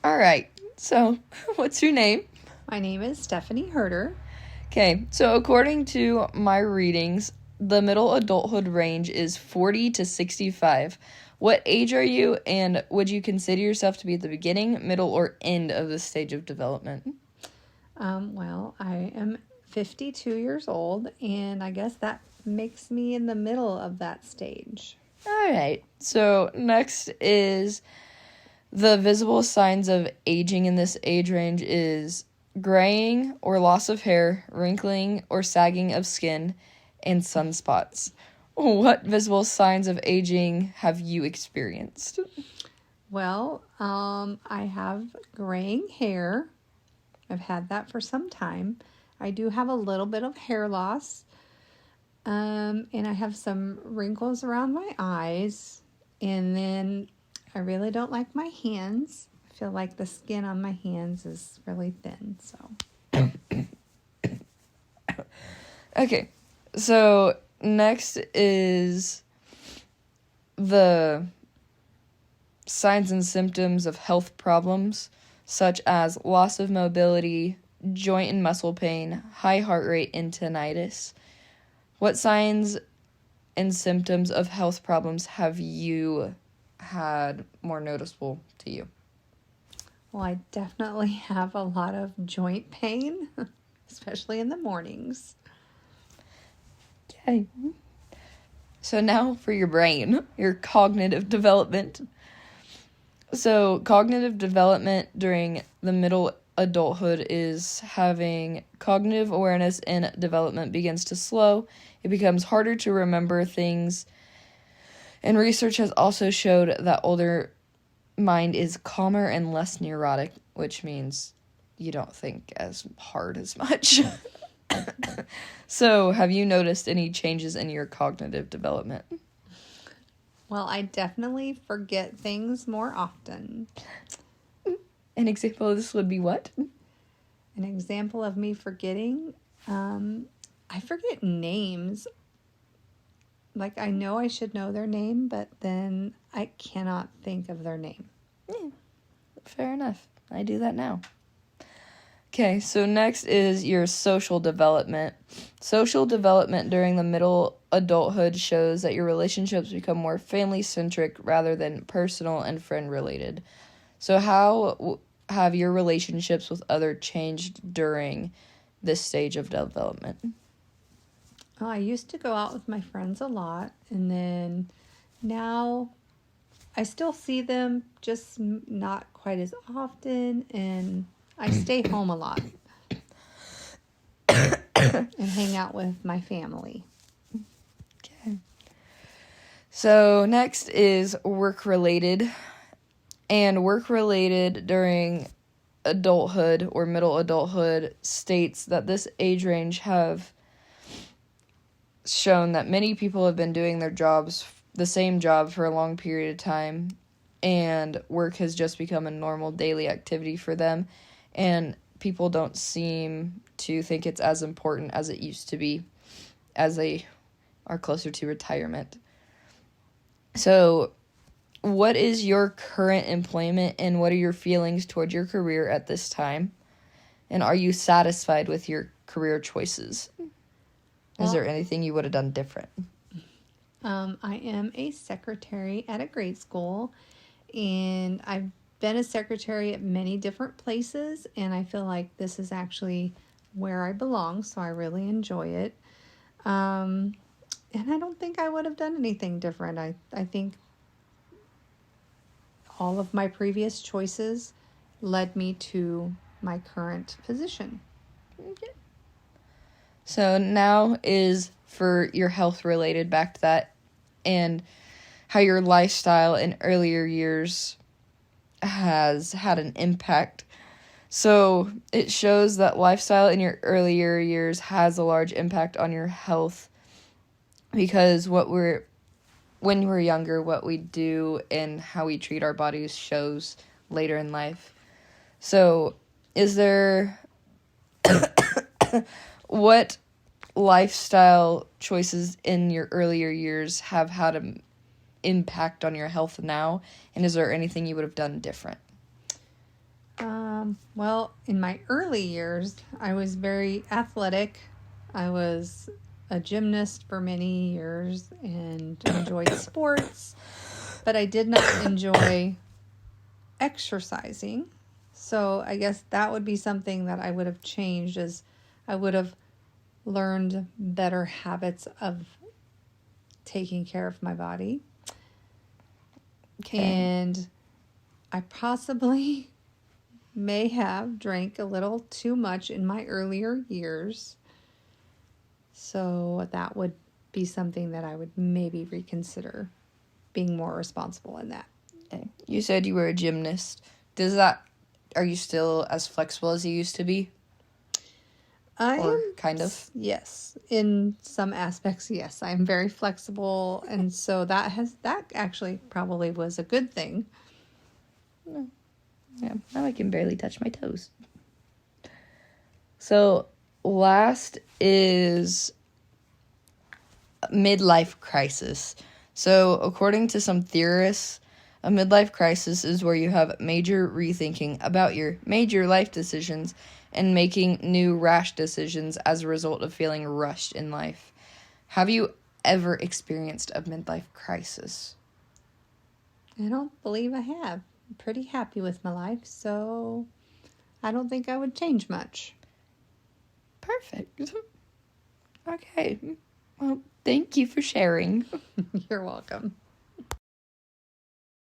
All right. So, what's your name? My name is Stephanie Herter. Okay. So, according to my readings, the middle adulthood range is 40 to 65. What age are you, and would you consider yourself to be at the beginning, middle, or end of this stage of development? Well, I am 52 years old, and I guess that makes me in the middle of that stage. All right. So, next is the visible signs of aging in this age range is graying or loss of hair, wrinkling or sagging of skin, and sunspots. What visible signs of aging have you experienced? Well, I have graying hair. I've had that for some time. I do have a little bit of hair loss. And I have some wrinkles around my eyes. And then I really don't like my hands. I feel like the skin on my hands is really thin. So, Okay, so next is the signs and symptoms of health problems, such as loss of mobility, joint and muscle pain, high heart rate, and tinnitus. What signs and symptoms of health problems have you had more noticeable to you? well, I definitely have a lot of joint pain, especially in the mornings. Okay. So now for your brain, your cognitive development. So cognitive development during the middle adulthood is having cognitive awareness and development begins to slow. It becomes harder to remember things. And research has also showed that older mind is calmer and less neurotic, which means you don't think as hard as much. So, have you noticed any changes in your cognitive development? Well, I definitely forget things more often. An example of this would be what? An example of me forgetting, I forget names. Like, I know I should know their name, but then I cannot think of their name. Yeah, fair enough. I do that now. Okay, so next is your social development. Social development during the middle adulthood shows that your relationships become more family-centric rather than personal and friend-related. So how have your relationships with others changed during this stage of development? Oh, I used to go out with my friends a lot, and then now I still see them, just not quite as often, and I stay home a lot and hang out with my family. Okay. So next is work-related. And work-related during adulthood or middle adulthood states that this age range have shown that many people have been doing their jobs, the same job for a long period of time, and work has just become a normal daily activity for them, and people don't seem to think it's as important as it used to be as they are closer to retirement. So, what is your current employment, and what are your feelings toward your career at this time? And are you satisfied with your career choices? Is there anything you would have done different? I am a secretary at a grade school, and I've been a secretary at many different places, and I feel like this is actually where I belong, so I really enjoy it. And I don't think I would have done anything different. I think all of my previous choices led me to my current position. Okay. So now is for your health related, back to that, and how your lifestyle in earlier years has had an impact. So it shows that lifestyle in your earlier years has a large impact on your health, because when we're younger, what we do and how we treat our bodies shows later in life. So is there what lifestyle choices in your earlier years have had an impact on your health now, and is there anything you would have done different? Well, in my early years, I was very athletic. I was a gymnast for many years and enjoyed sports, but I did not enjoy exercising. So I guess that would be something that I would have changed, as I would have learned better habits of taking care of my body. Okay. And I possibly may have drank a little too much in my earlier years. So that would be something that I would maybe reconsider, being more responsible in that. Okay. You said you were a gymnast. Are you still as flexible as you used to be? I Or am, kind of? yes, in some aspects, yes. I'm very flexible, and so that actually probably was a good thing. Yeah, now I can barely touch my toes. So, last is midlife crisis. So, according to some theorists, a midlife crisis is where you have major rethinking about your major life decisions and making new rash decisions as a result of feeling rushed in life. Have you ever experienced a midlife crisis? I don't believe I have. I'm pretty happy with my life, so I don't think I would change much. Perfect. Okay. Well, thank you for sharing. You're welcome.